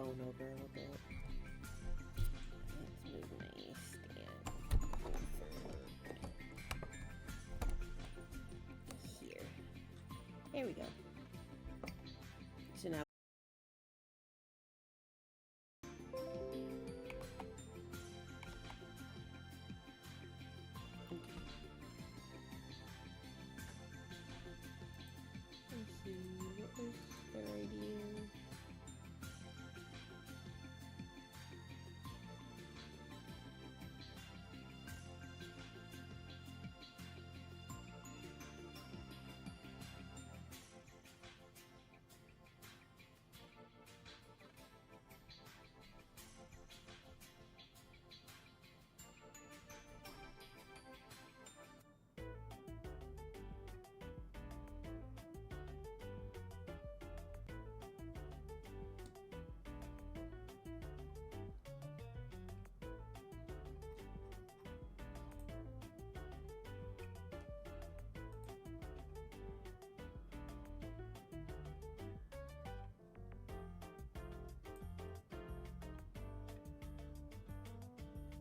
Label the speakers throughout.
Speaker 1: phone over a little bit. Let's move my stand here. There we go. So now. Let's see, what was their idea?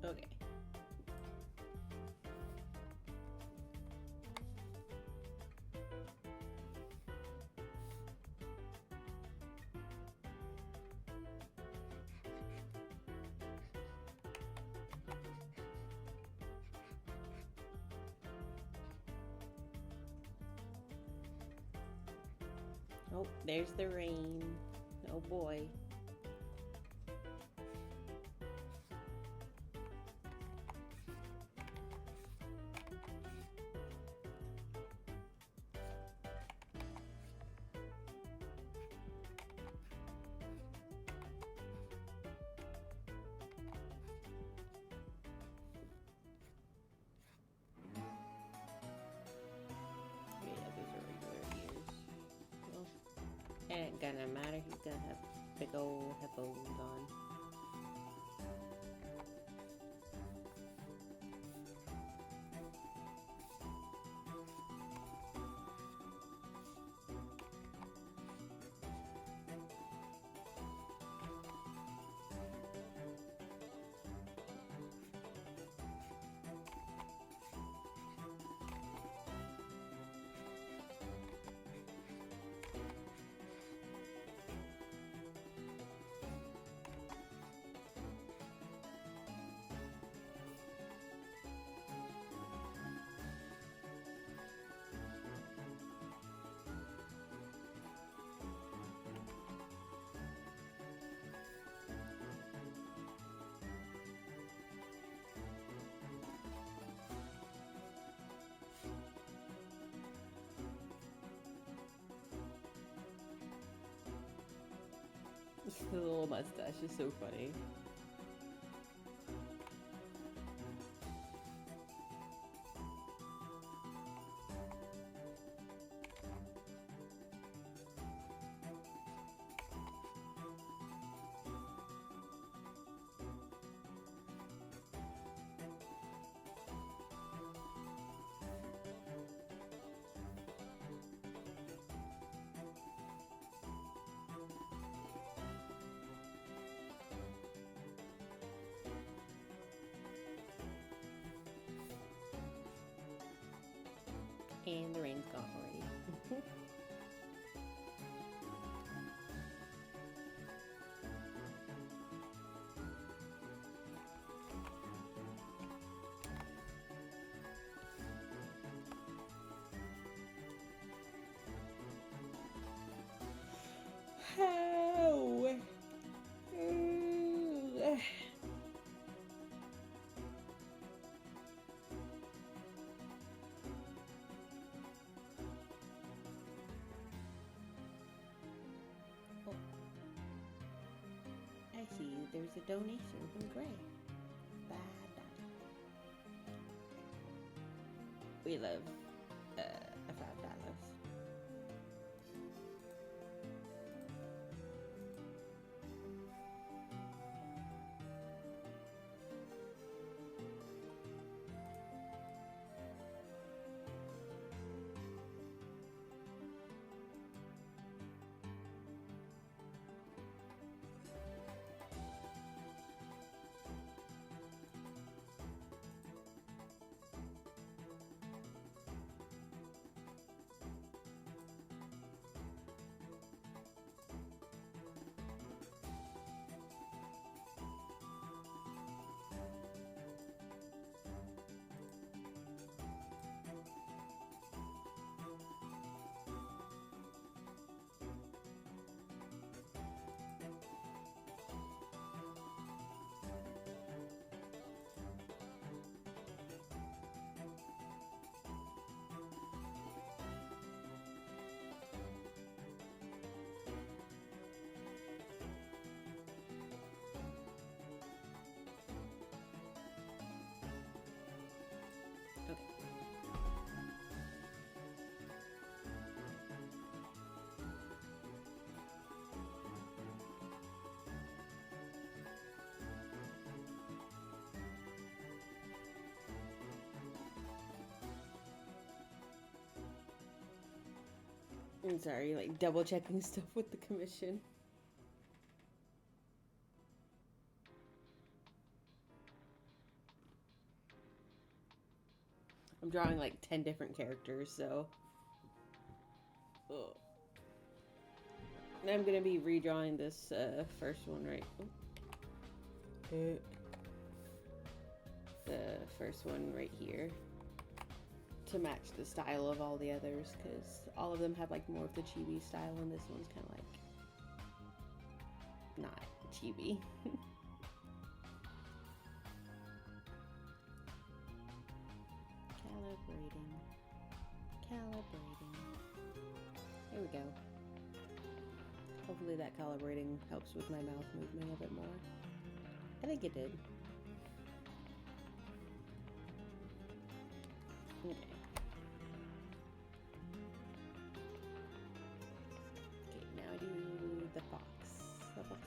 Speaker 1: Okay. Oh, there's the rain. Oh boy. Yeah, those are regular ears. Well, it ain't gonna matter. He's gonna have big old headphones on. The little mustache is so funny. And the rain's gone already. How? Oh, I see. There's a donation from Gray. Bye bye. We love $5. I'm sorry, like double checking stuff with the commission. I'm drawing like 10 different characters, so. Oh. And I'm gonna be redrawing this first one right. The first one right here to match the style of all the others, because all of them have like more of the chibi style, and this one's kind of like not chibi. Calibrating. Here we go. Hopefully that calibrating helps with my mouth movement a bit more. I think it did. Okay. Okay, now I do the fox. The fox.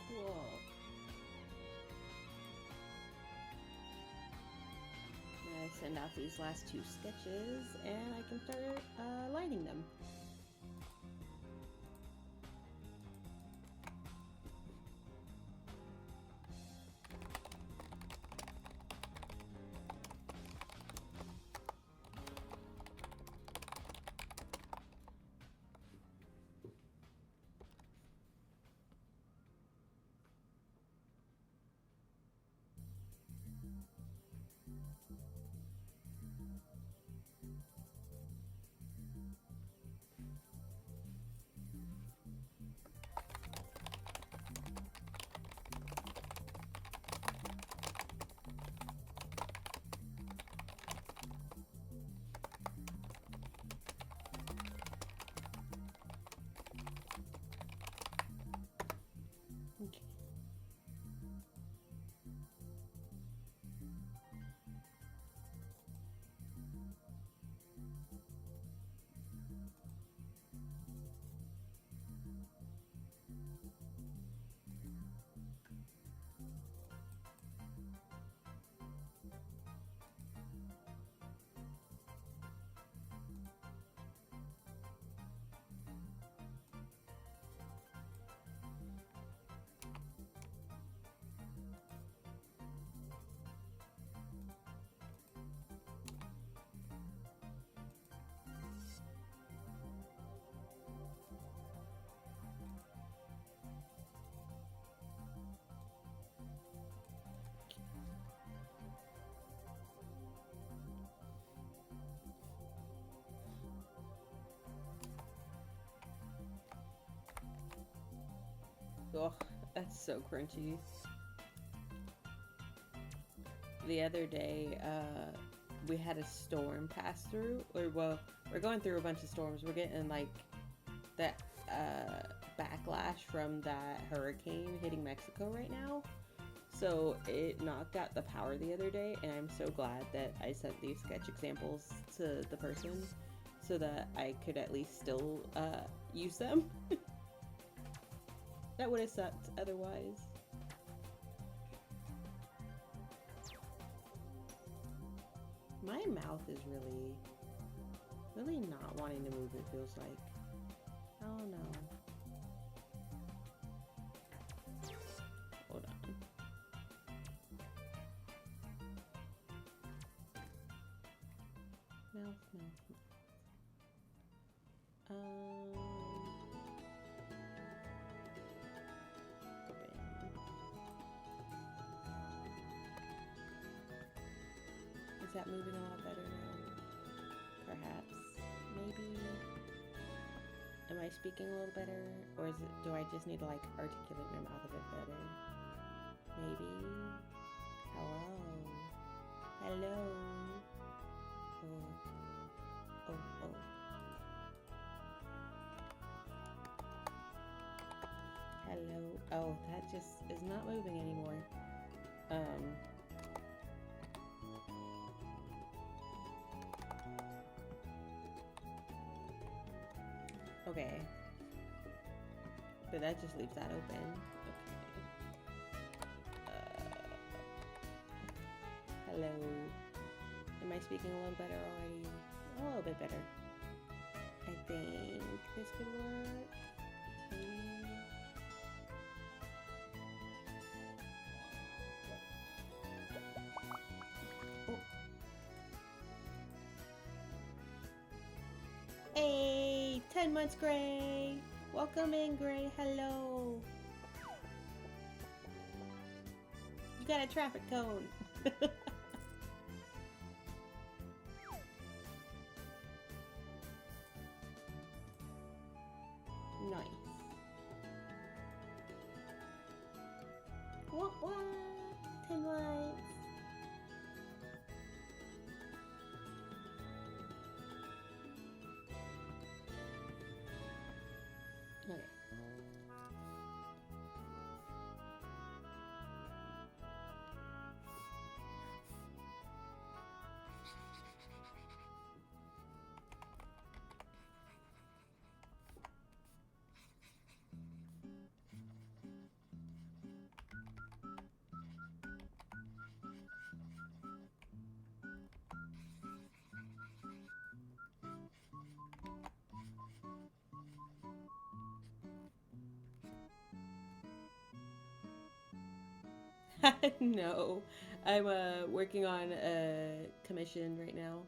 Speaker 1: Cool. Now I send out these last two sketches and I can start lining them. That's so crunchy. The other day, we had a storm pass through, or well, we're going through a bunch of storms. We're getting like that backlash from that hurricane hitting Mexico right now. So it knocked out the power the other day, and I'm so glad that I sent these sketch examples to the person so that I could at least still use them. That would have sucked otherwise. My mouth is really not wanting to move, it feels like. Oh no. Hold on. Mouth. Is that moving a lot better now? Perhaps. Maybe. Am I speaking a little better? Or do I just need to like articulate my mouth a bit better? Maybe. Hello. Oh. Hello. Oh, that just is not moving anymore. Okay. But that just leaves that open. Okay. Hello. Am I speaking a little better already? A little bit better. I think this could work. Oh. Hey, 10 months, Gray. Welcome in, Gray. Hello. You got a traffic cone. Nice. What? 10 months. Okay. No, I'm working on a commission right now.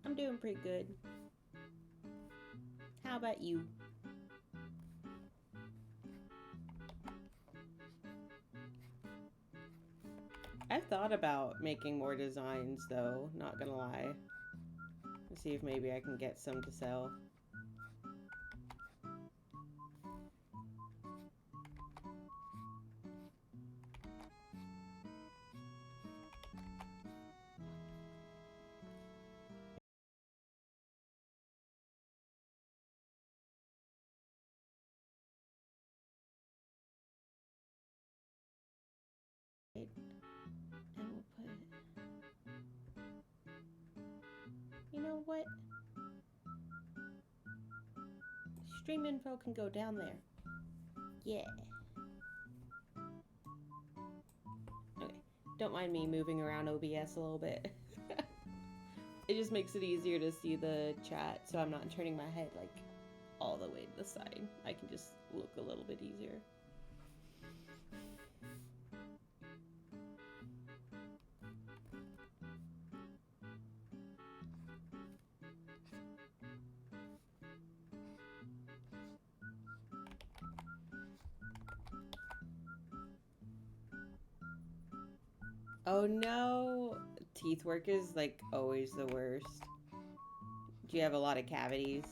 Speaker 1: I'm doing pretty good. How about you? I've thought about making more designs though, not gonna lie. Let's see if maybe I can get some to sell. And we'll put... You know what? Stream info can go down there. Yeah. Okay. Don't mind me moving around OBS a little bit. It just makes it easier to see the chat, so I'm not turning my head like all the way to the side. I can just look a little bit easier. Oh no! Teeth work is like always the worst. Do you have a lot of cavities?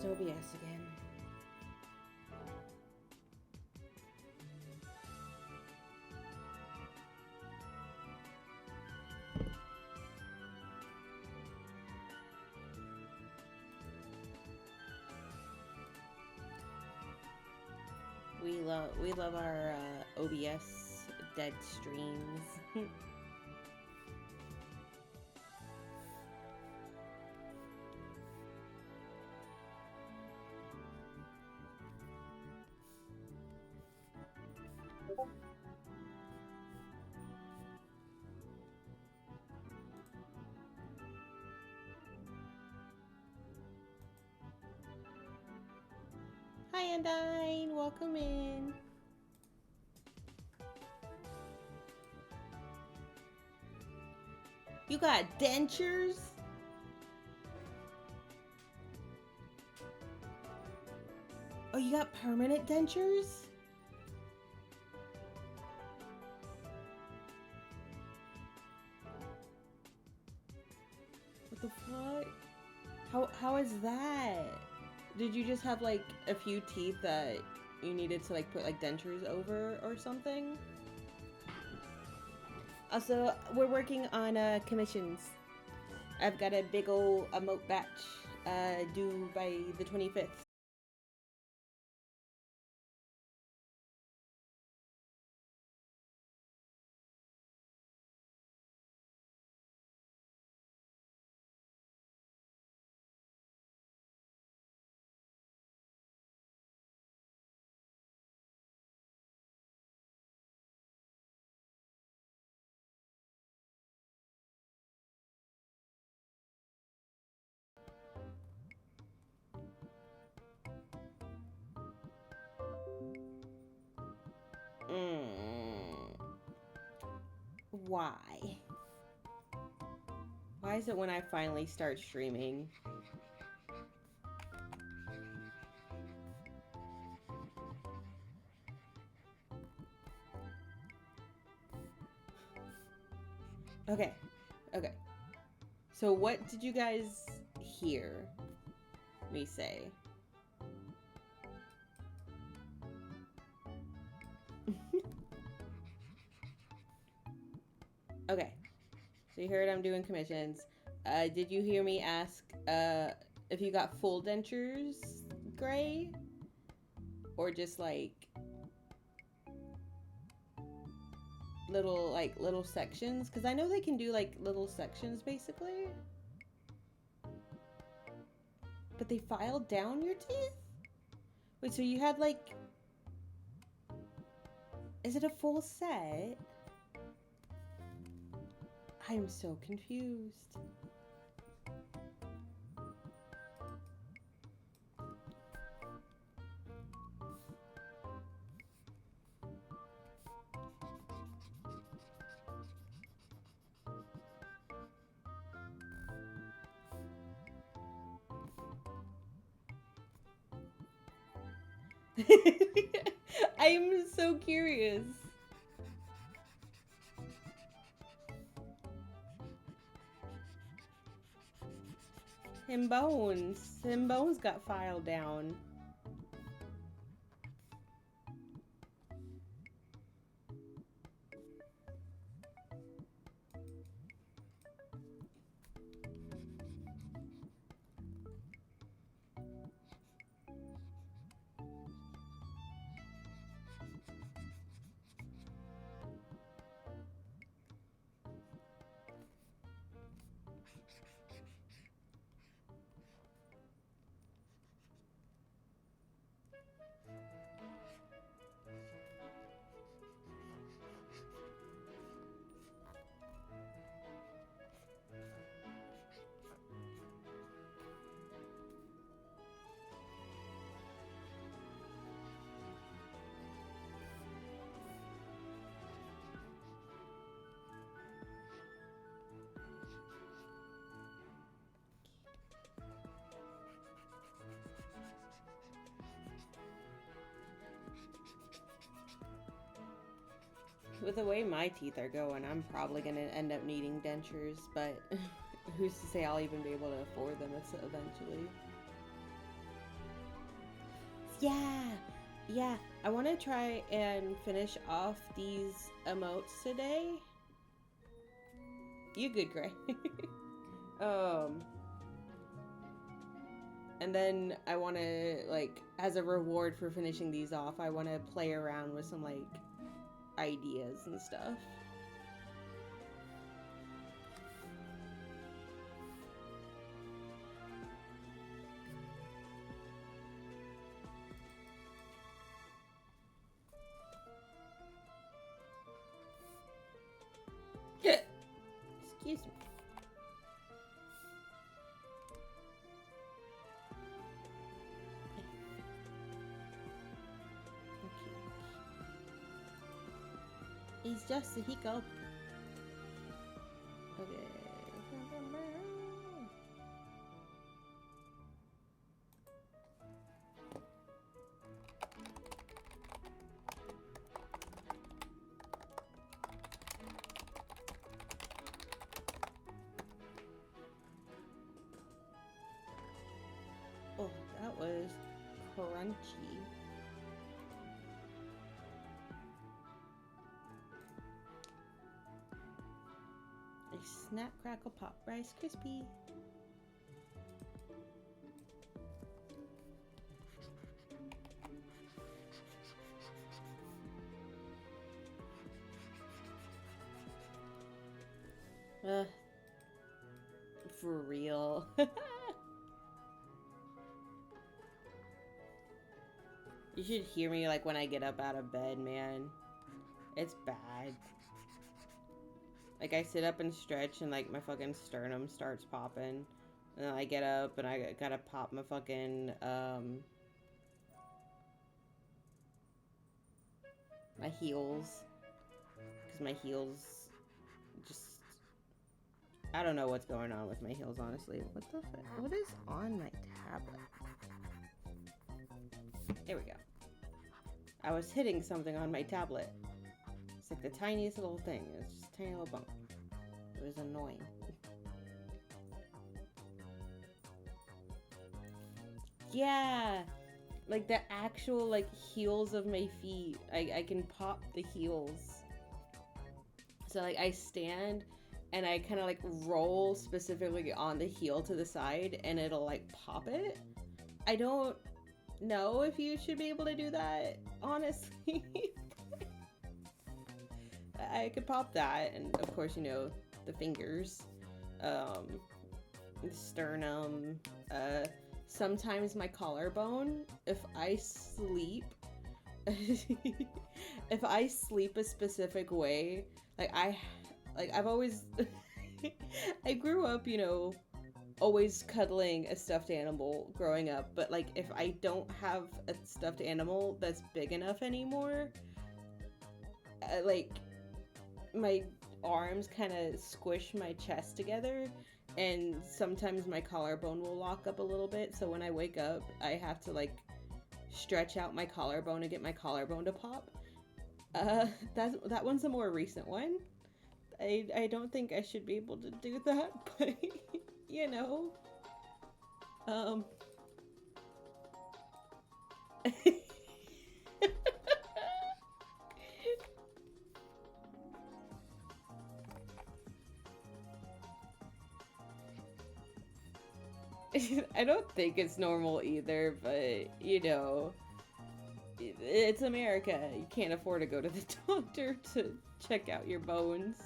Speaker 1: OBS again. We love our OBS dead streams. Hi, Andine. Welcome in. You got dentures? Oh, you got permanent dentures? What the fuck? How is that? Did you just have like a few teeth that you needed to like put like dentures over or something? Also, we're working on commissions. I've got a big ol' emote batch due by the 25th. Why? Why is it when I finally start streaming? Okay. Okay. So what did you guys hear me say? Okay. So you heard I'm doing commissions. Did you hear me ask if you got full dentures, Gray? Or just like little sections? Because I know they can do like little sections basically. But they filed down your teeth? Wait, so you had like... Is it a full set? I'm so confused. I'm so curious. Him Bones got filed down. With the way my teeth are going, I'm probably gonna end up needing dentures, but who's to say I'll even be able to afford them eventually? Yeah, yeah. I want to try and finish off these emotes today. You good, Gray? um, and then I want to like as a reward for finishing these off, I want to play around with some like ideas and stuff. Excuse me. Okay. He's just a hiccup. Okay. Oh, that was crunchy. A Snap Crackle Pop Rice Krispie. For real. You should hear me like when I get up out of bed, man. It's bad. Like I sit up and stretch and like my fucking sternum starts popping. And then I get up and I gotta pop my fucking my heels. Cause my heels just I don't know what's going on with my heels, honestly. What the fuck? What is on my tablet? There we go. I was hitting something on my tablet. It's like the tiniest little thing. It's just a tiny little bump. It was annoying. Yeah! Like the actual like heels of my feet. I can pop the heels. So like I stand and I kind of like roll specifically on the heel to the side and it'll like pop it. I don't know if you should be able to do that, honestly. I could pop that, and of course, you know, the fingers, the sternum, sometimes my collarbone. If I sleep, if I sleep a specific way, I've always, I grew up, you know, always cuddling a stuffed animal growing up, but like if I don't have a stuffed animal that's big enough anymore, like my arms kind of squish my chest together and sometimes my collarbone will lock up a little bit, so when I wake up I have to like stretch out my collarbone and get my collarbone to pop. That one's a more recent one. I don't think I should be able to do that, but you know. I don't think it's normal either, but you know, it's America. You can't afford to go to the doctor to check out your bones.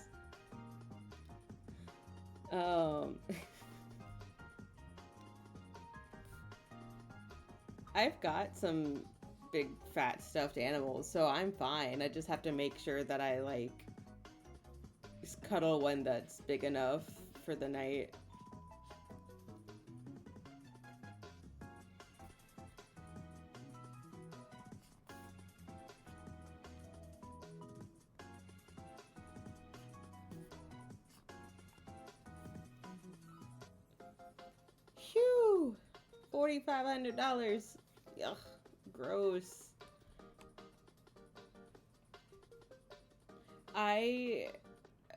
Speaker 1: I've got some big fat stuffed animals, so I'm fine. I just have to make sure that I like cuddle one that's big enough for the night. Phew! $4,500. Ugh, gross. I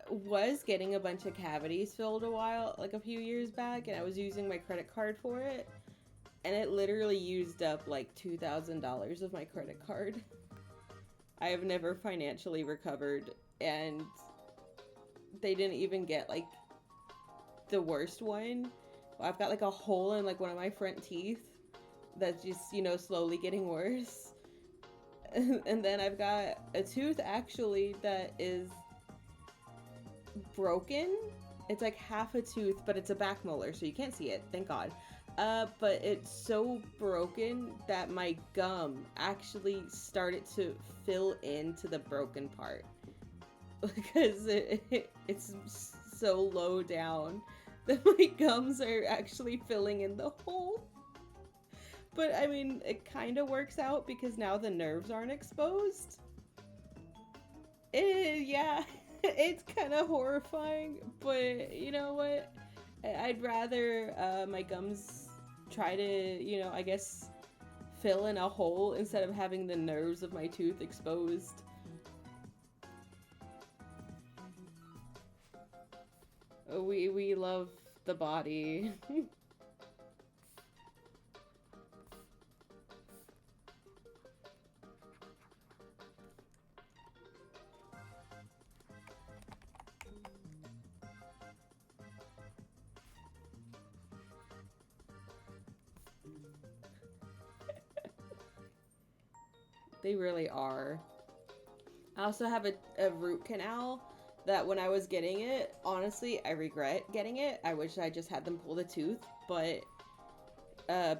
Speaker 1: was getting a bunch of cavities filled a few years back, and I was using my credit card for it. and it literally used up like $2,000 of my credit card. I have never financially recovered, and they didn't even get like the worst one. I've got like a hole in like one of my front teeth that's just, you know, slowly getting worse. And then I've got a tooth actually that is broken. It's like half a tooth, but it's a back molar, so you can't see it, thank God. But it's so broken that my gum actually started to fill into the broken part. Because it's so low down that my gums are actually filling in the hole. But I mean, it kind of works out because now the nerves aren't exposed. Yeah, it's kind of horrifying, but you know what? I'd rather my gums try to, you know, I guess fill in a hole instead of having the nerves of my tooth exposed. We love the body. They really are. I also have a root canal that when I was getting it, honestly, I regret getting it. I wish I just had them pull the tooth, but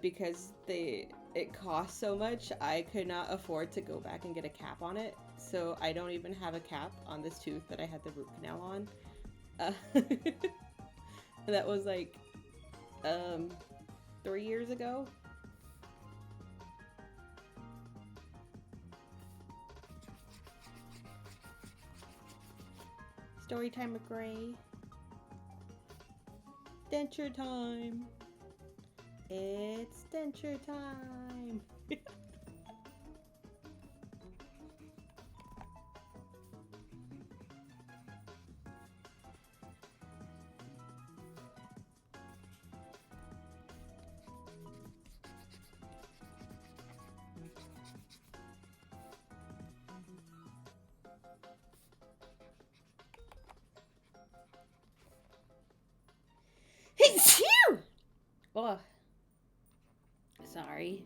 Speaker 1: because it cost so much, I could not afford to go back and get a cap on it. So I don't even have a cap on this tooth that I had the root canal on. That was like 3 years ago. Story time with Gray. Denture time. It's denture time. Oh, sorry.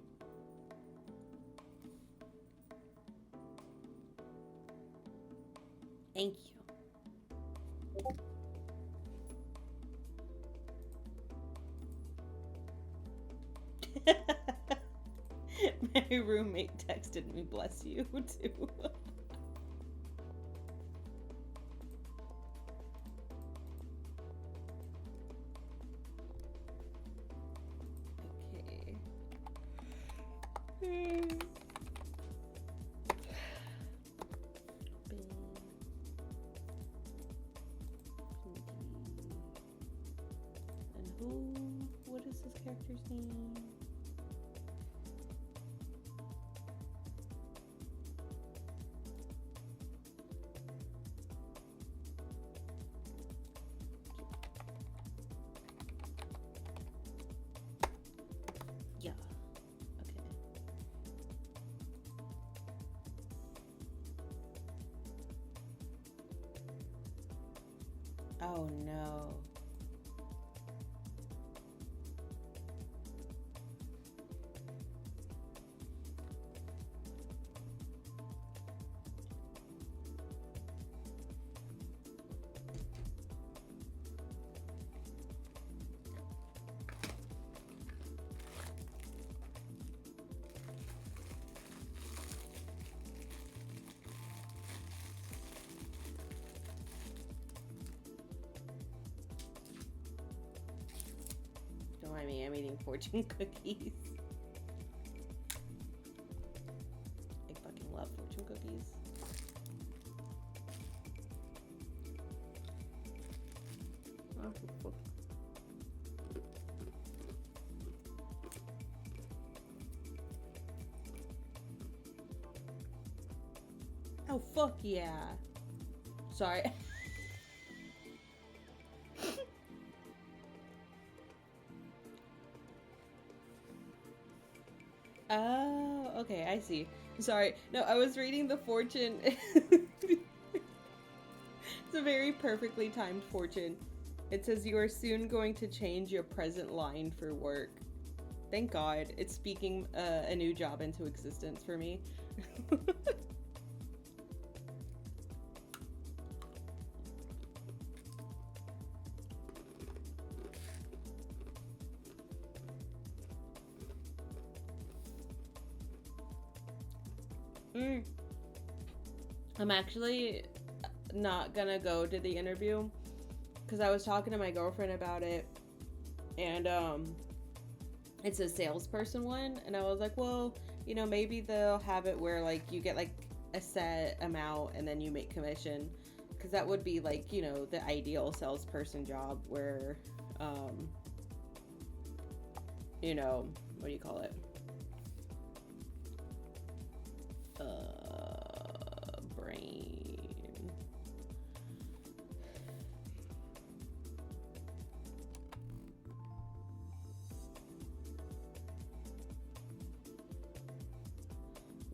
Speaker 1: Thank you. My roommate texted me, bless you, too. Okay. And what is this character's name? Yeah. Okay. Oh no. Don't mind me, I'm eating fortune cookies. I fucking love fortune cookies. Oh, fuck yeah. Sorry. okay, I see. Sorry. No, I was reading the fortune. It's a very perfectly timed fortune. It says you are soon going to change your present line for work. Thank God, it's speaking a new job into existence for me. I'm actually not gonna go to the interview because I was talking to my girlfriend about it, and it's a salesperson one, and I was like, well, you know, maybe they'll have it where like you get like a set amount and then you make commission, because that would be like, you know, the ideal salesperson job where, you know, what do you call it? Brain.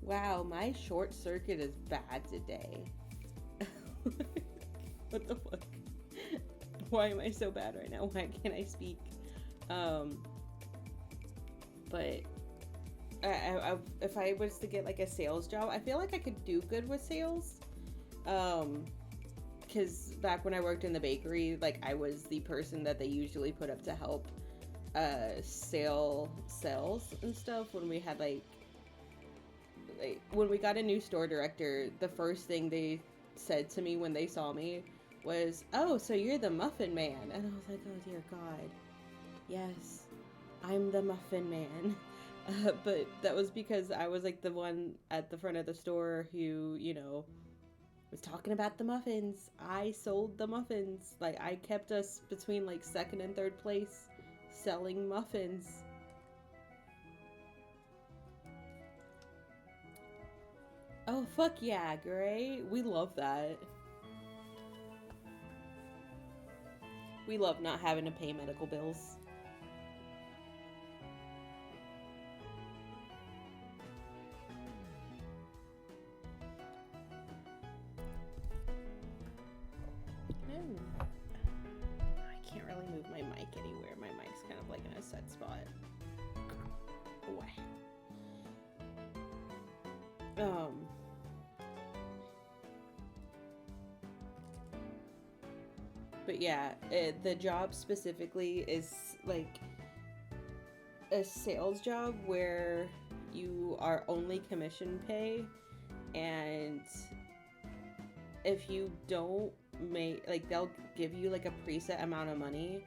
Speaker 1: Wow, my short circuit is bad today. What the fuck? Why am I so bad right now? Why can't I speak? But if I was to get like a sales job, I feel like I could do good with sales. Because back when I worked in the bakery, like I was the person that they usually put up to help sales and stuff when we had like when we got a new store director. The first thing they said to me when they saw me was, "Oh, so you're the muffin man." And I was like, "Oh dear God, yes, I'm the muffin man." But that was because I was like the one at the front of the store who, you know, was talking about the muffins. I sold the muffins. Like, I kept us between like second and third place selling muffins. Oh, fuck yeah, Gray. We love that. We love not having to pay medical bills. I can't really move my mic anywhere. My mic's kind of like in a set spot. Away. But yeah, the job specifically is like a sales job where you are only commission pay, and if you don't make, like, they'll give you like a preset amount of money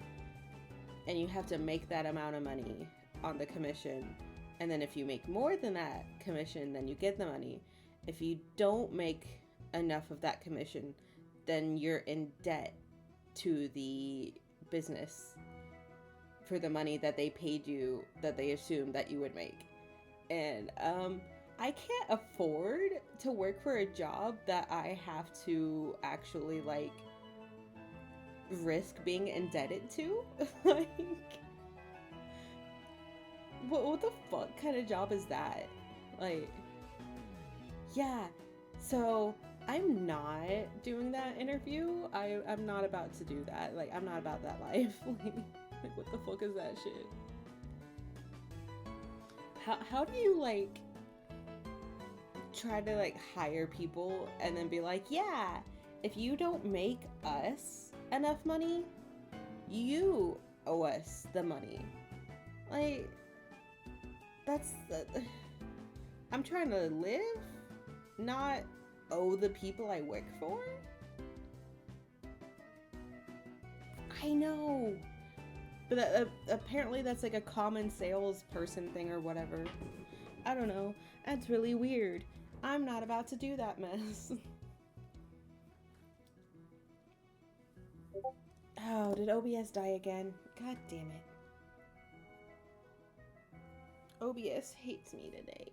Speaker 1: and you have to make that amount of money on the commission, and then if you make more than that commission, then you get the money. If you don't make enough of that commission, then you're in debt to the business for the money that they paid you, that they assumed that you would make. And I can't afford to work for a job that I have to actually like risk being indebted to. Like, what the fuck kind of job is that? Like, yeah, so I'm not doing that interview. I'm not about to do that. Like, I'm not about that life. Like, what the fuck is that shit? How do you, like, try to, like, hire people and then be like, yeah, if you don't make us enough money, you owe us the money. Like, that's the... I'm trying to live, not owe the people I work for? I know. But apparently that's like a common salesperson thing or whatever. I don't know. That's really weird. I'm not about to do that mess. Oh, did OBS die again? God damn it. OBS hates me today.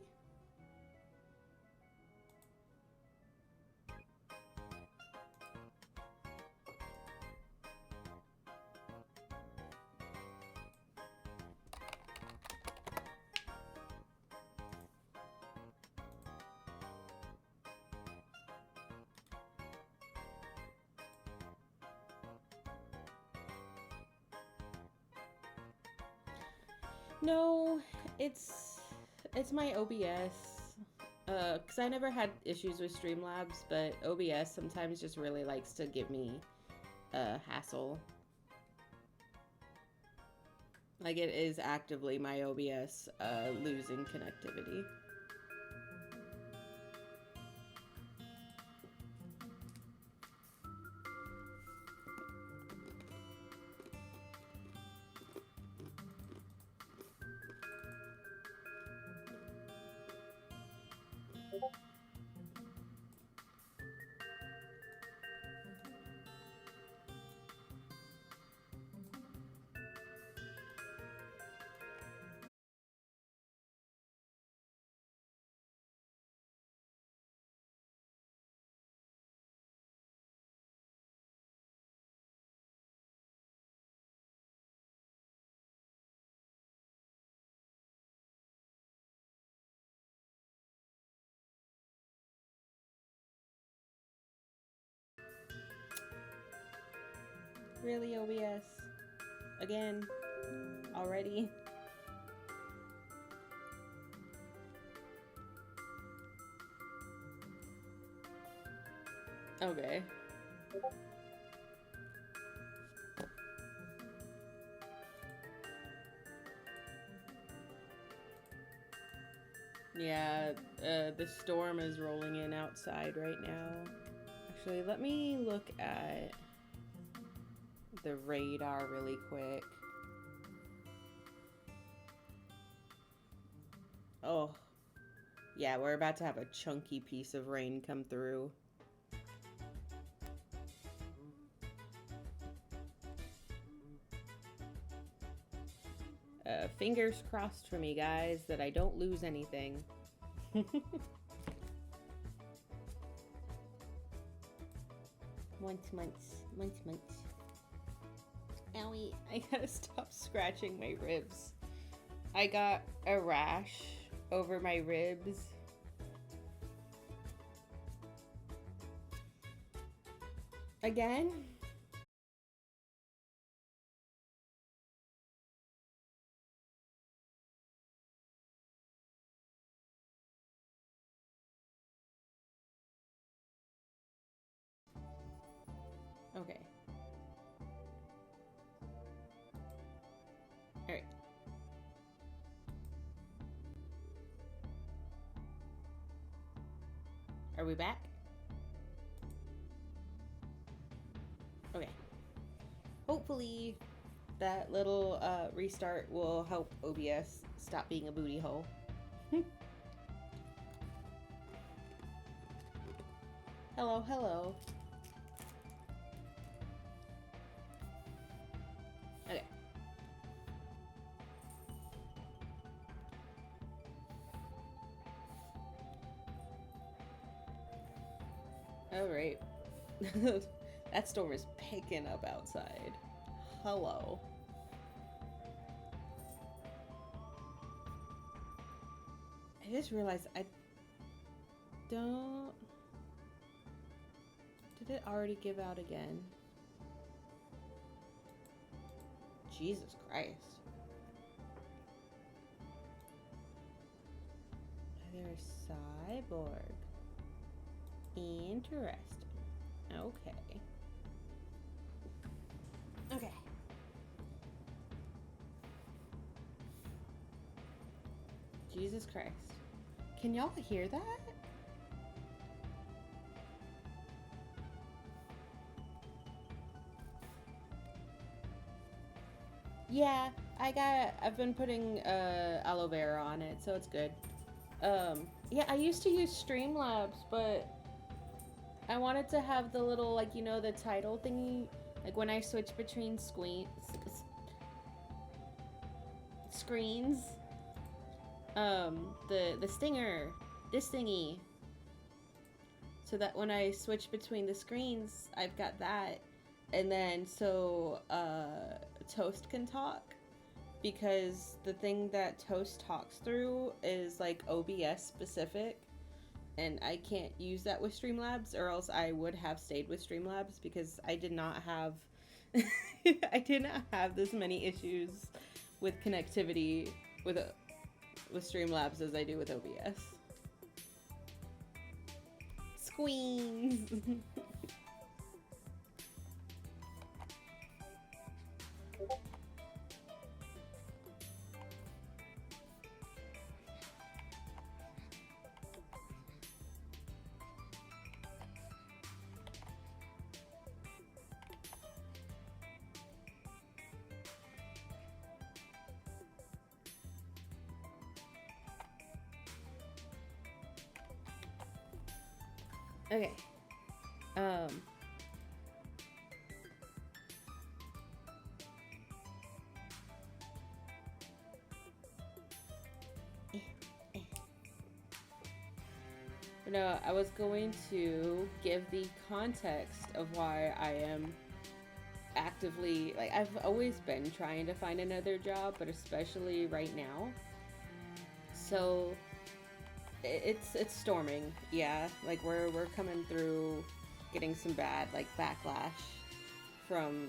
Speaker 1: No, it's my OBS. Cause I never had issues with Streamlabs, but OBS sometimes just really likes to give me a hassle. Like it is actively my OBS losing connectivity. Really, OBS? Again? Already? Okay. Yeah, the storm is rolling in outside right now. Actually, let me look at the radar really quick. Oh, yeah, we're about to have a chunky piece of rain come through. Fingers crossed for me, guys, that I don't lose anything. Months. Owie, I gotta stop scratching my ribs. I got a rash over my ribs. Again? Okay. Alright. Are we back? Okay. Hopefully that little restart will help OBS stop being a booty hole. Hello. Okay. Alright. That storm is picking up outside. Hello. I just realized I don't... Did it already give out again? Jesus Christ. There's Cyborg. Interesting. Okay. Okay. Jesus Christ. Can y'all hear that? Yeah, I've been putting aloe vera on it, so it's good. Yeah, I used to use Streamlabs, but I wanted to have the little, like, you know, the title thingy, like when I switch between screens, the stinger, this thingy, so that when I switch between the screens, I've got that, and then so Toast can talk, because the thing that Toast talks through is like OBS specific, and I can't use that with Streamlabs, or else I would have stayed with Streamlabs, because I did not have I did not have this many issues with connectivity with with Streamlabs as I do with OBS. Squeens. Okay. Um. No, I was going to give the context of why I am actively, like, I've always been trying to find another job, but especially right now. So it's storming, yeah. Like we're coming through, getting some bad like backlash from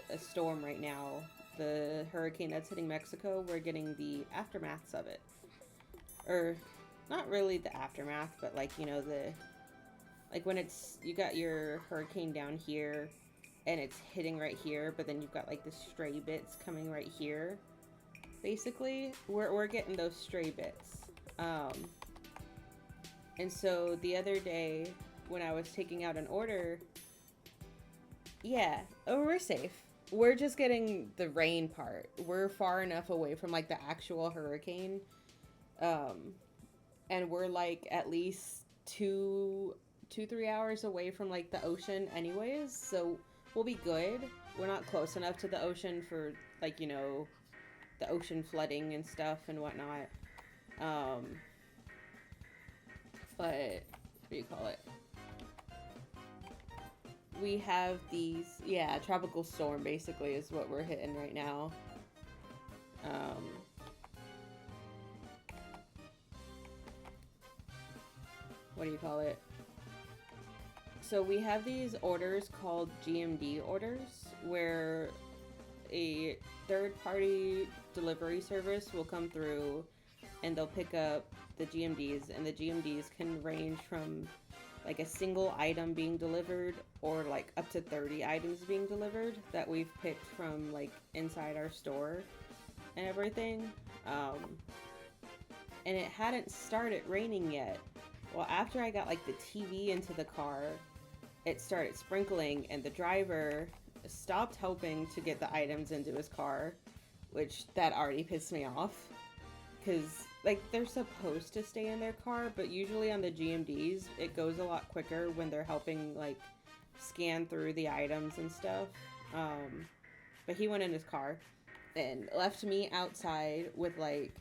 Speaker 1: a storm right now. The hurricane that's hitting Mexico, we're getting the aftermaths of it, or not really the aftermath, but like the like when it's you got your hurricane down here, and it's hitting right here, but then you've got like the stray bits coming right here. Basically, we're getting those stray bits. And so the other day when I was taking out an order, yeah, oh, we're safe. We're just getting the rain part. We're far enough away from like the actual hurricane. And we're like at least 3 hours away from like the ocean anyways, so we'll be good. We're not close enough to the ocean for like, the ocean flooding and stuff and whatnot. But what do you call it? We have these, yeah, tropical storm basically is what we're hitting right now. What do you call it? So we have these orders called GMD orders, where a third-party delivery service will come through and they'll pick up the GMDs, and the GMDs can range from like a single item being delivered or like up to 30 items being delivered that we've picked from like inside our store and everything. And it hadn't started raining yet. Well, after I got like the TV into the car, it started sprinkling, and the driver stopped helping to get the items into his car, which that already pissed me off. Because, like, they're supposed to stay in their car, but usually on the GMDs, it goes a lot quicker when they're helping, like, scan through the items and stuff. But he went in his car and left me outside with, like,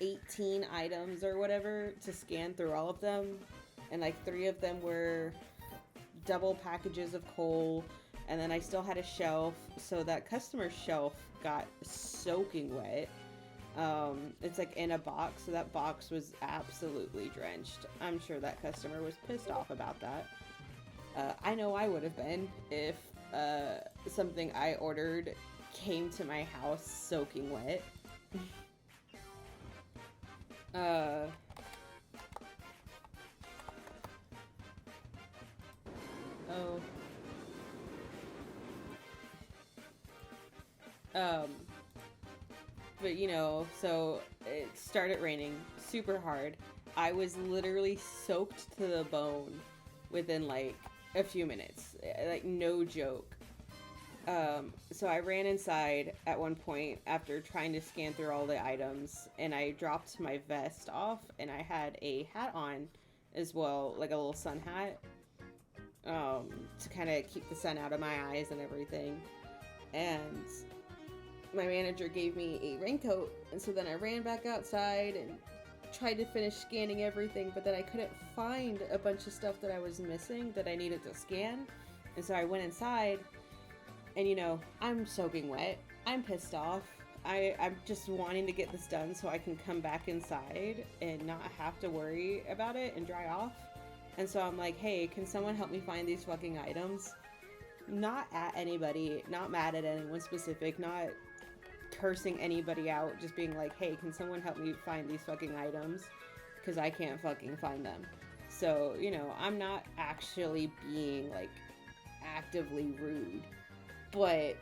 Speaker 1: 18 items or whatever to scan through all of them. And, like, 3 of them were double packages of coal. And then I still had a shelf, so that customer's shelf got soaking wet. It's like in a box, so that box was absolutely drenched. I'm sure that customer was pissed off about that. I know I would have been if something I ordered came to my house soaking wet. Oh. But so it started raining super hard. I was literally soaked to the bone within like a few minutes. Like, no joke. So I ran inside at one point after trying to scan through all the items, and I dropped my vest off, and I had a hat on as well, like a little sun hat, to kind of keep the sun out of my eyes and everything. And my manager gave me a raincoat, and so then I ran back outside and tried to finish scanning everything, but then I couldn't find a bunch of stuff that I was missing that I needed to scan. And so I went inside, and I'm soaking wet. I'm pissed off. I'm just wanting to get this done so I can come back inside and not have to worry about it and dry off. And so I'm like, hey, can someone help me find these fucking items? Not at anybody, not mad at anyone specific, not cursing anybody out, just being like, hey, can someone help me find these fucking items? Because I can't fucking find them. So, you know, I'm not actually being, like, actively rude. But,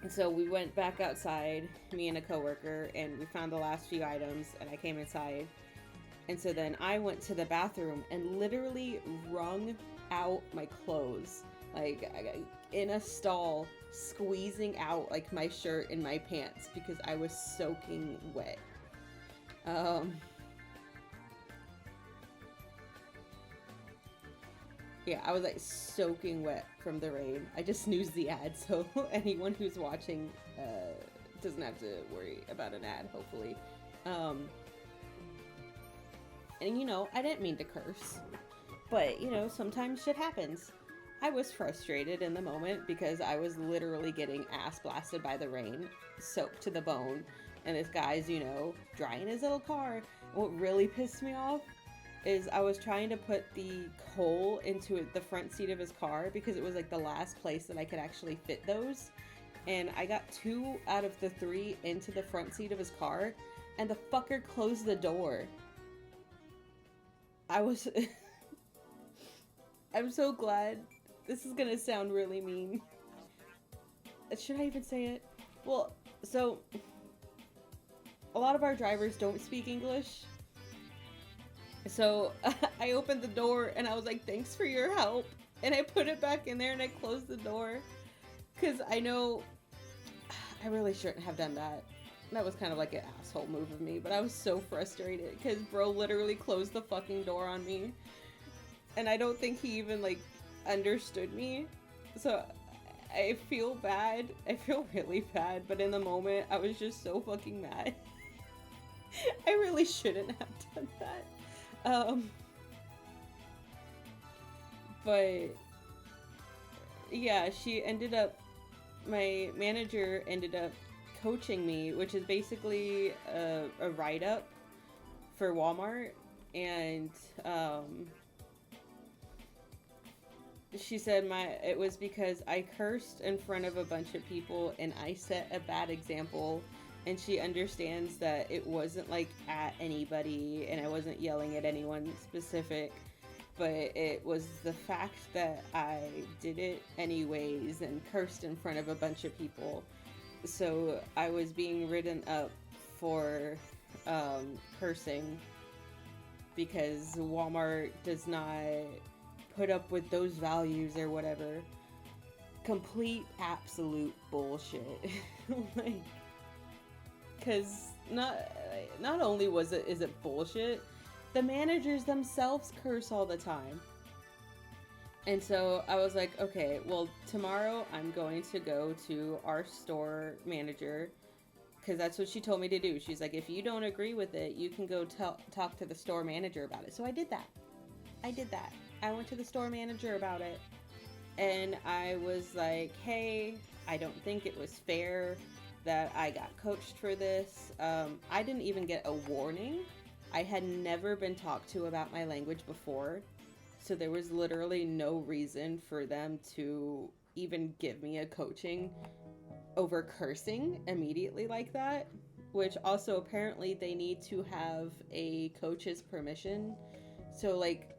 Speaker 1: so we went back outside, me and a coworker, and we found the last few items, and I came inside. And so then I went to the bathroom and literally wrung out my clothes. Like, in a stall, squeezing out, like, my shirt and my pants because I was soaking wet. Yeah, I was like soaking wet from the rain. I just snoozed the ad, so anyone who's watching doesn't have to worry about an ad, hopefully. And you know, I didn't mean to curse, but you know, sometimes shit happens. I was frustrated in the moment because I was literally getting ass blasted by the rain, soaked to the bone, and this guy's, you know, drying his little car. What really pissed me off is I was trying to put the coal into the front seat of his car because it was like the last place that I could actually fit those. And I got 2 out of the 3 into the front seat of his car, and the fucker closed the door. I'm so glad. This is gonna sound really mean. Should I even say it? Well, so a lot of our drivers don't speak English. So I opened the door and I was like, thanks for your help. And I put it back in there and I closed the door. Because I know I really shouldn't have done that. That was kind of like an asshole move of me. But I was so frustrated because bro literally closed the fucking door on me. And I don't think he even like understood me. So I feel bad. I feel really bad. But in the moment, I was just so fucking mad. I really shouldn't have done that. But yeah, my manager ended up coaching me, which is basically a write-up for Walmart, and she said it was because I cursed in front of a bunch of people and I set a bad example. And she understands that it wasn't like at anybody and I wasn't yelling at anyone specific, but it was the fact that I did it anyways and cursed in front of a bunch of people. So I was being written up for cursing because Walmart does not put up with those values or whatever. Complete absolute bullshit. Like, because not only is it bullshit, the managers themselves curse all the time. And so I was like, okay, well, tomorrow I'm going to go to our store manager, because that's what she told me to do. She's like, if you don't agree with it, you can go talk to the store manager about it. So I did that. I went to the store manager about it, and I was like, hey, I don't think it was fair that I got coached for this. I didn't even get a warning. I had never been talked to about my language before, so there was literally no reason for them to even give me a coaching over cursing immediately like that, which also apparently they need to have a coach's permission. So like,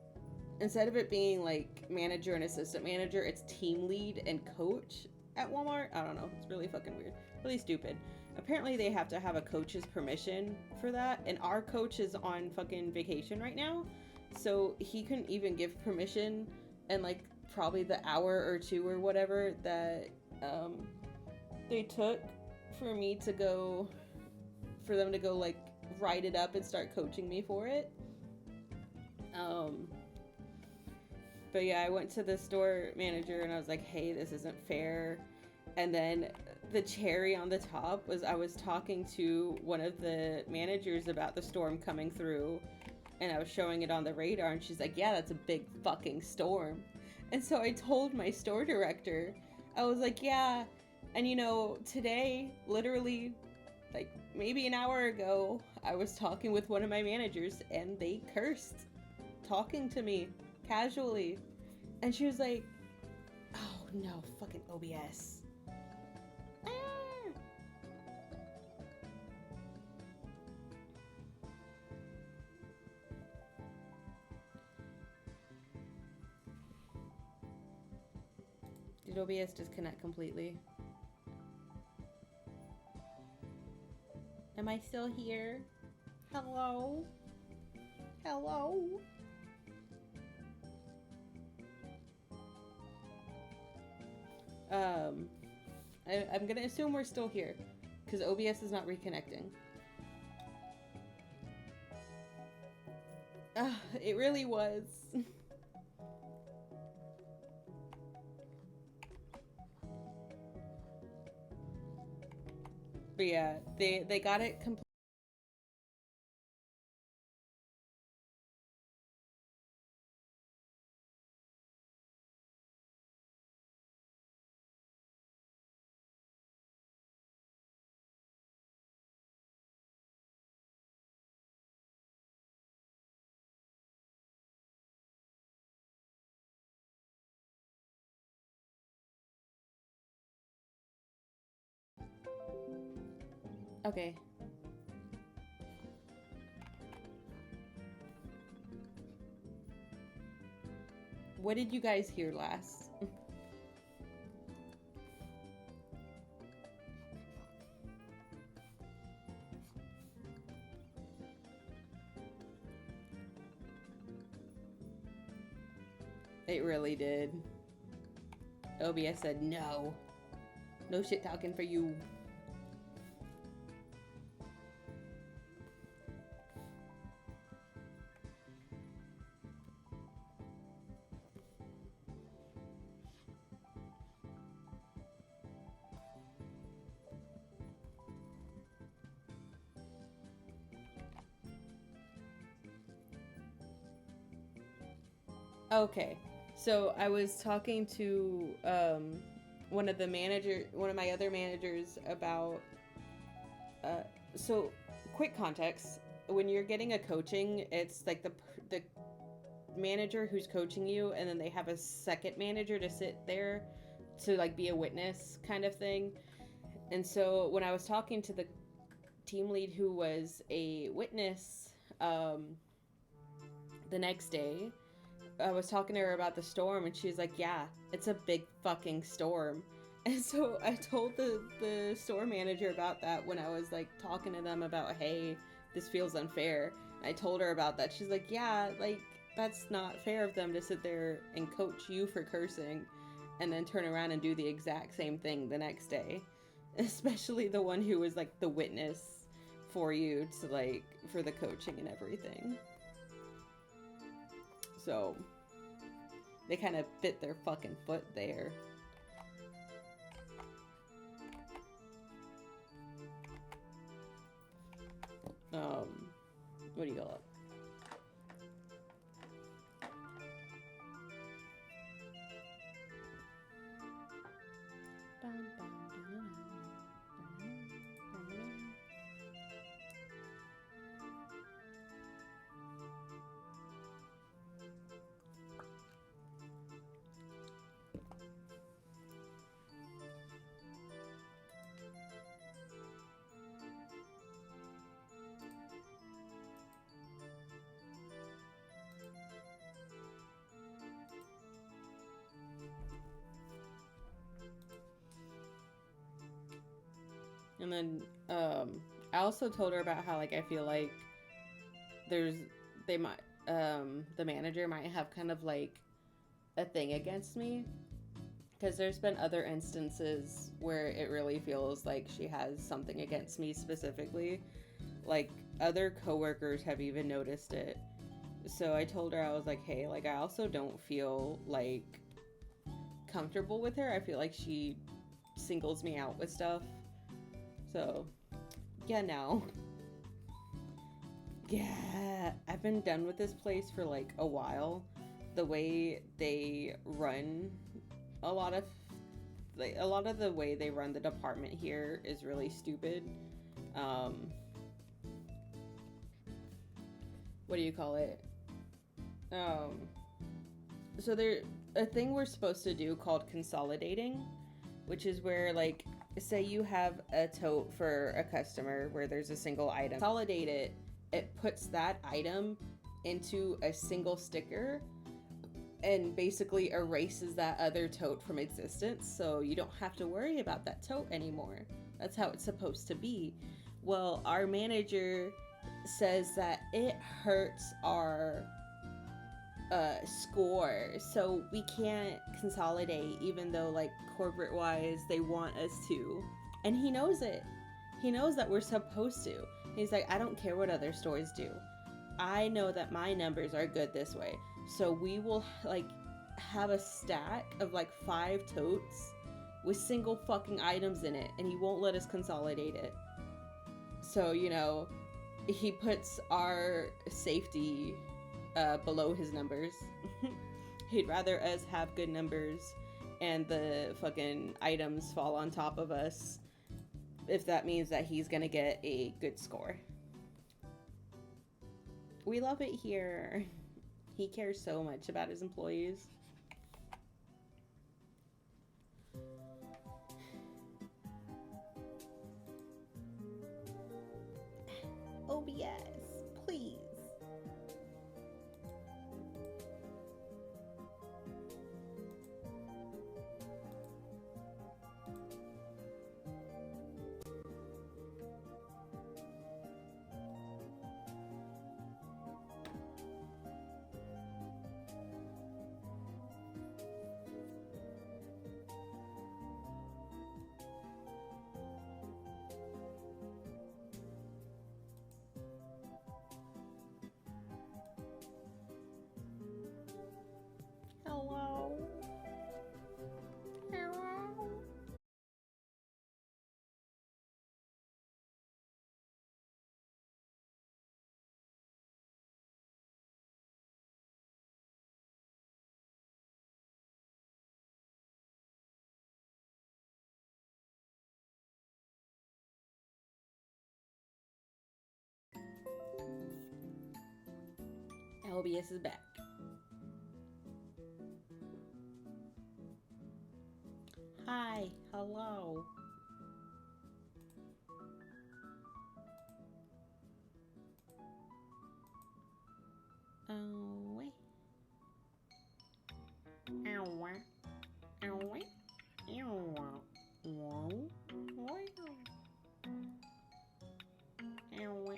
Speaker 1: instead of it being like manager and assistant manager, it's team lead and coach at Walmart. I don't know. It's really fucking weird. Really stupid. Apparently they have to have a coach's permission for that, and our coach is on fucking vacation right now, so he couldn't even give permission. And like probably the hour or 2 or whatever that they took for them to go like write it up and start coaching me for it. But yeah, I went to the store manager and I was like, hey, this isn't fair. And then the cherry on the top was I was talking to one of the managers about the storm coming through, and I was showing it on the radar, and she's like, yeah, that's a big fucking storm. And so I told my store director, I was like, yeah, and you know, today, literally, like maybe an hour ago, I was talking with one of my managers and they cursed talking to me casually. And she was like, oh no, fucking OBS. Did OBS disconnect completely? Am I still here? Hello? Hello? I'm gonna assume we're still here because OBS is not reconnecting. It really was. But yeah, they got it complete. Okay. What did you guys hear last? It really did. OBS said no. No shit talking for you. Okay, so I was talking to one of my other managers about. So, quick context: when you're getting a coaching, it's like the manager who's coaching you, and then they have a second manager to sit there to like be a witness kind of thing. And so when I was talking to the team lead who was a witness, the next day I was talking to her about the storm, and she's like, yeah, it's a big fucking storm. And so I told the store manager about that when I was like talking to them about, hey, this feels unfair. I told her about that. She's like, yeah, like that's not fair of them to sit there and coach you for cursing and then turn around and do the exact same thing the next day. Especially the one who was like the witness for you to like for the coaching and everything. So they kind of bit their fucking foot there. What do you call it? And then I also told her about how like I feel like the manager might have kind of like a thing against me, because there's been other instances where it really feels like she has something against me specifically. Like other coworkers have even noticed it. So I told her, I was like, hey, like I also don't feel like comfortable with her. I feel like she singles me out with stuff. So, yeah, no. Yeah, I've been done with this place for like a while. The way they run a lot of the way they run the department here is really stupid. What do you call it? So there a thing we're supposed to do called consolidating, which is where like say you have a tote for a customer where there's a single item. Consolidate it, it puts that item into a single sticker and basically erases that other tote from existence, so you don't have to worry about that tote anymore. That's how it's supposed to be. Well, our manager says that it hurts our score, so we can't consolidate, even though, like, corporate wise they want us to. And he knows it. He knows that we're supposed to. He's like, I don't care what other stores do. I know that my numbers are good this way. So we will, like, have a stack of like 5 totes with single fucking items in it, and he won't let us consolidate it. So, you know, he puts our safety below his numbers. He'd rather us have good numbers and the fucking items fall on top of us if that means that he's gonna get a good score. We love it here. He cares so much about his employees. OBS, please. Hello. Hello. LBS is back. Hi. Hello. Oh, wait. Ow. Ow. Ow. Whoa. Ow.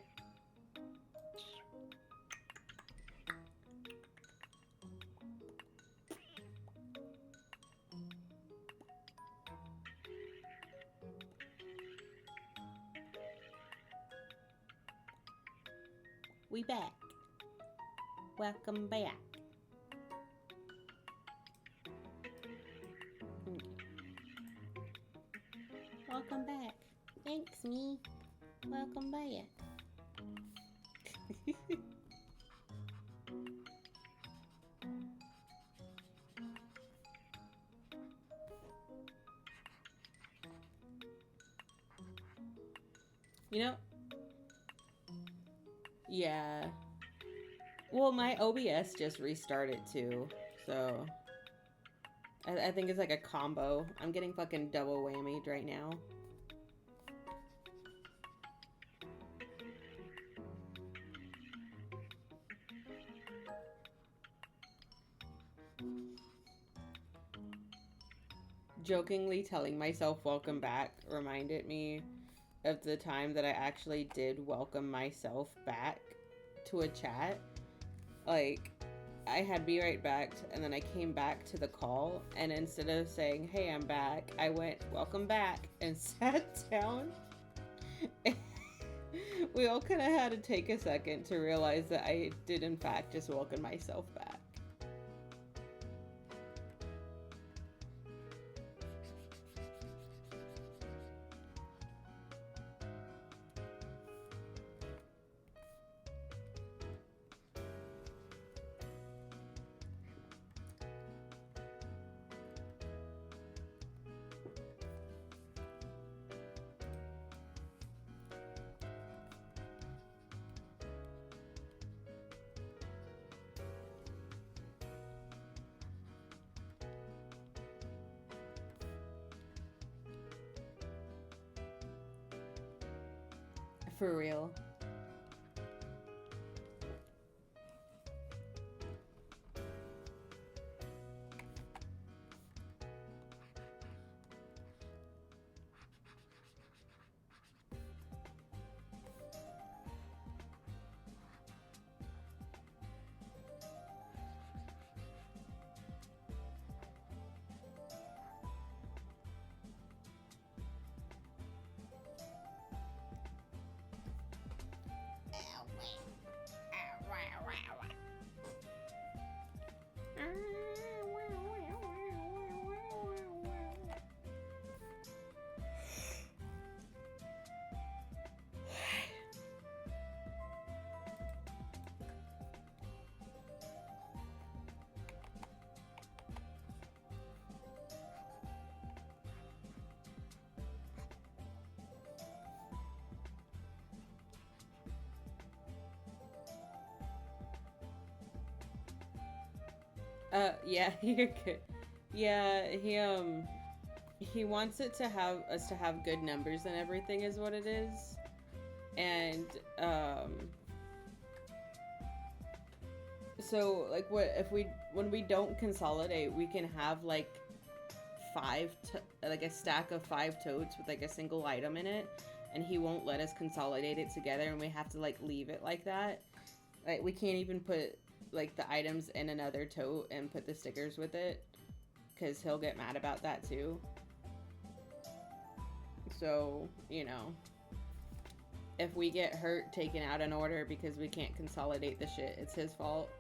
Speaker 1: We back. Welcome back. Welcome back. Thanks, me. Welcome back. You know, yeah. Well, my OBS just restarted too, so I think it's like a combo. I'm getting fucking double whammied right now. Jokingly telling myself welcome back reminded me of the time that I actually did welcome myself back to a chat. Like, I had be right back, and then I came back to the call, and instead of saying, hey, I'm back, I went, welcome back, and sat down. We all kind of had to take a second to realize that I did, in fact, just welcome myself back. For real. Yeah, you're good. Yeah, he wants it to have us to have good numbers and everything is what it is. And so like what if we when we don't consolidate, we can have like like a stack of 5 totes with like a single item in it, and he won't let us consolidate it together, and we have to like leave it like that. Like we can't even put like the items in another tote and put the stickers with it because he'll get mad about that too. So, if we get hurt taking out an order because we can't consolidate the shit, it's his fault.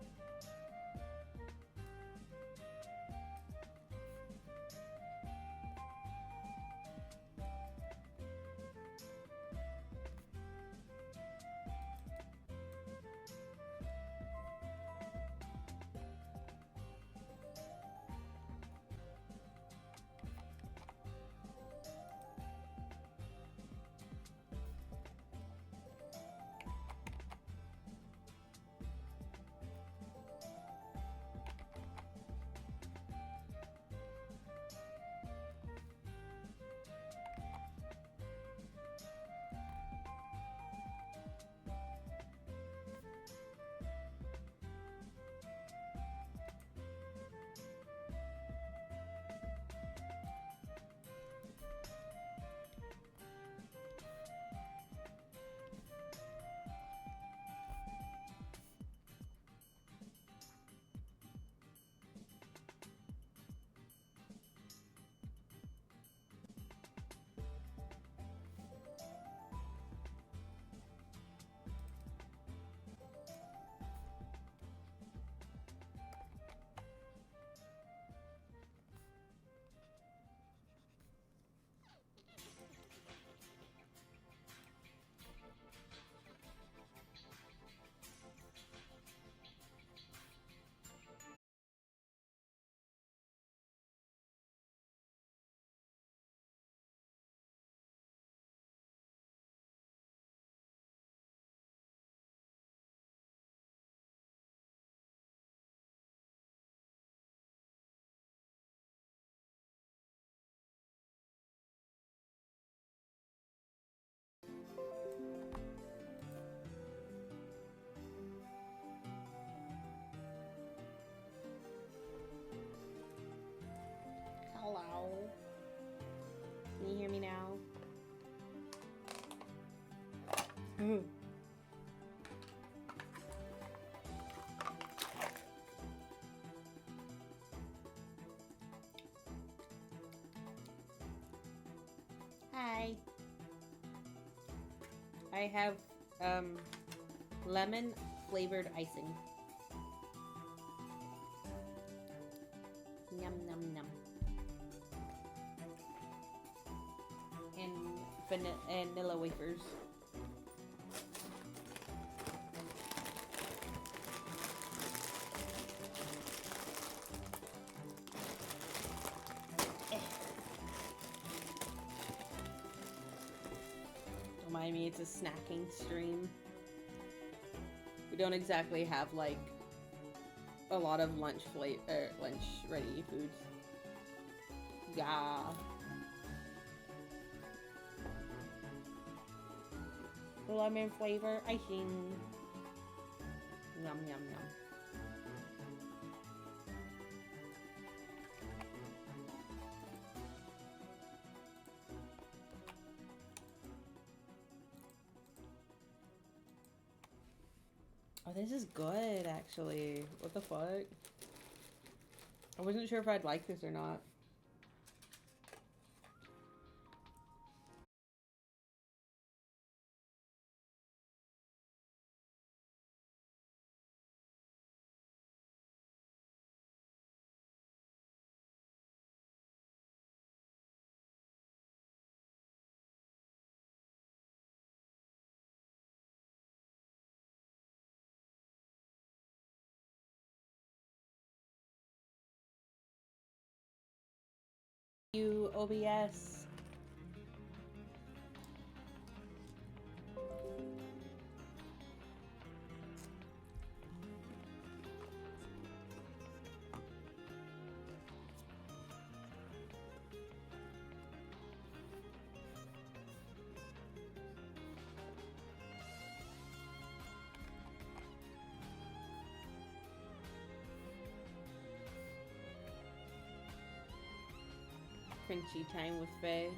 Speaker 1: Hello. Can you hear me now? Hi. I have um lemon flavored icing. Num num num. And vanilla wafers. Don't mind me, it's a snacking stream. We don't exactly have like a lot of lunch ready foods. Yeah. Lemon flavor icing. Yum yum yum. Oh, this is good actually. What the fuck? I wasn't sure if I'd like this or not. You OBS. crunchy time with Faye.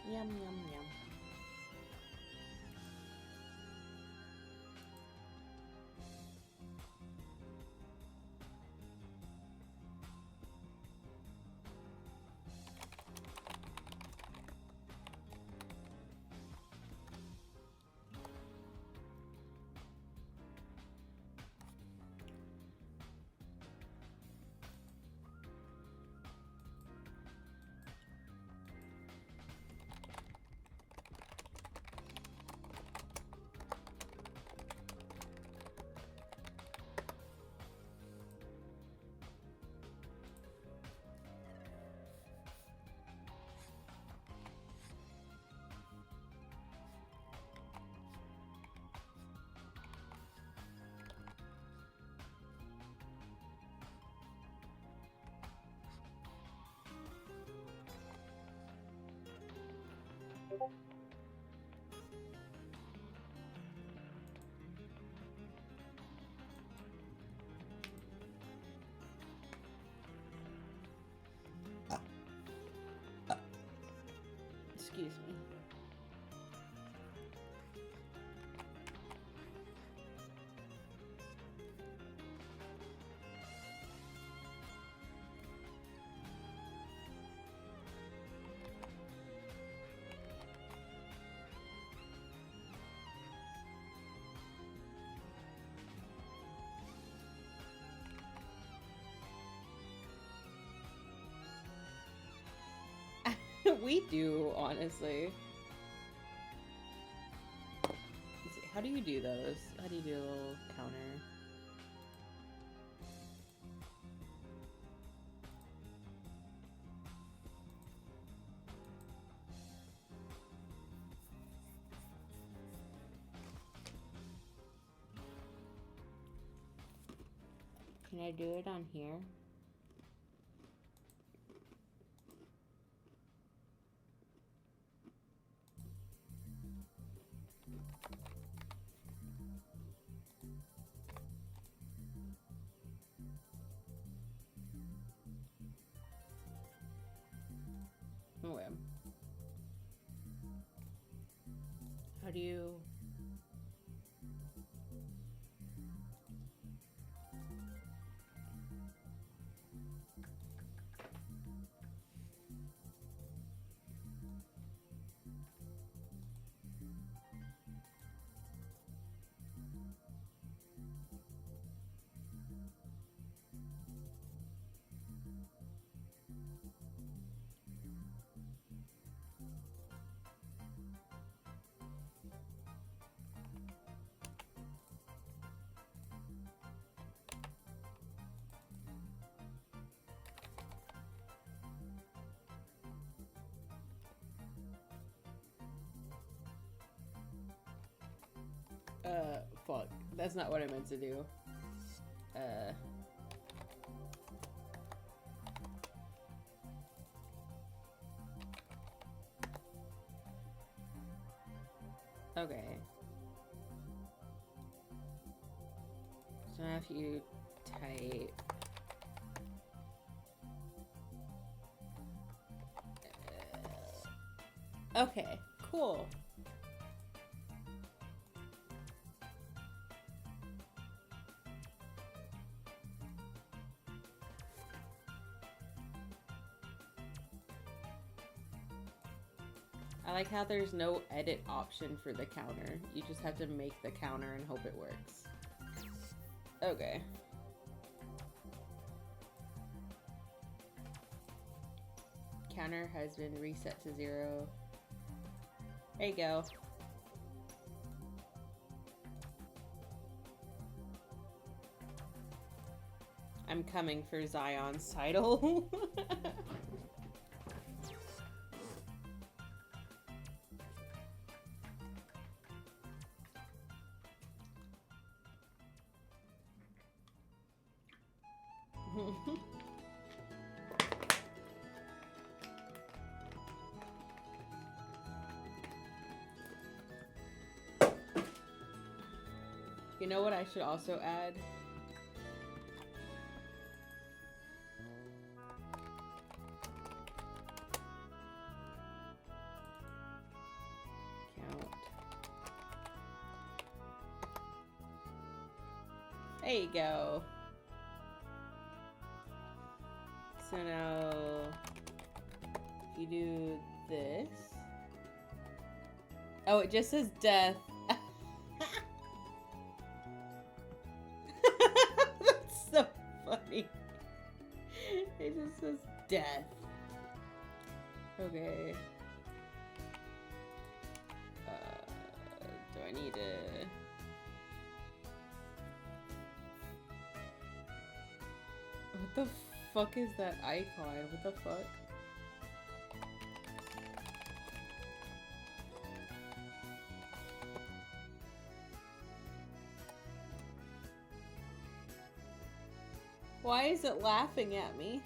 Speaker 1: Yum, yum, yum. Excuse me. We do, honestly. Let's see, how do you do those? How do you do a little counter? Can I do it on here? Okay. How do you... fuck. That's not what I meant to do. Okay. So now if you type... Okay, cool. I like how there's no edit option for the counter. You just have to make the counter and hope it works. Okay. Counter has been reset to 0. There you go. I'm coming for Zion's title. You know what I should also add? Count. There you go. So now, if you do this. Oh, it just says death. That's so funny. It just says death. Okay. Do I need to... What the fuck is that icon? What the fuck? Why is it laughing at me?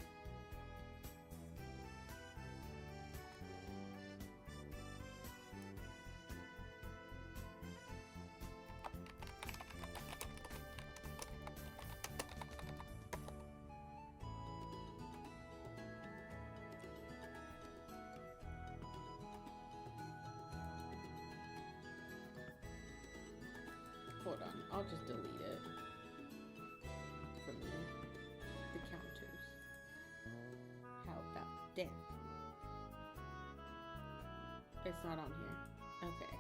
Speaker 1: Hold on, I'll just delete it from the counters. How about that? It's not on here. Okay.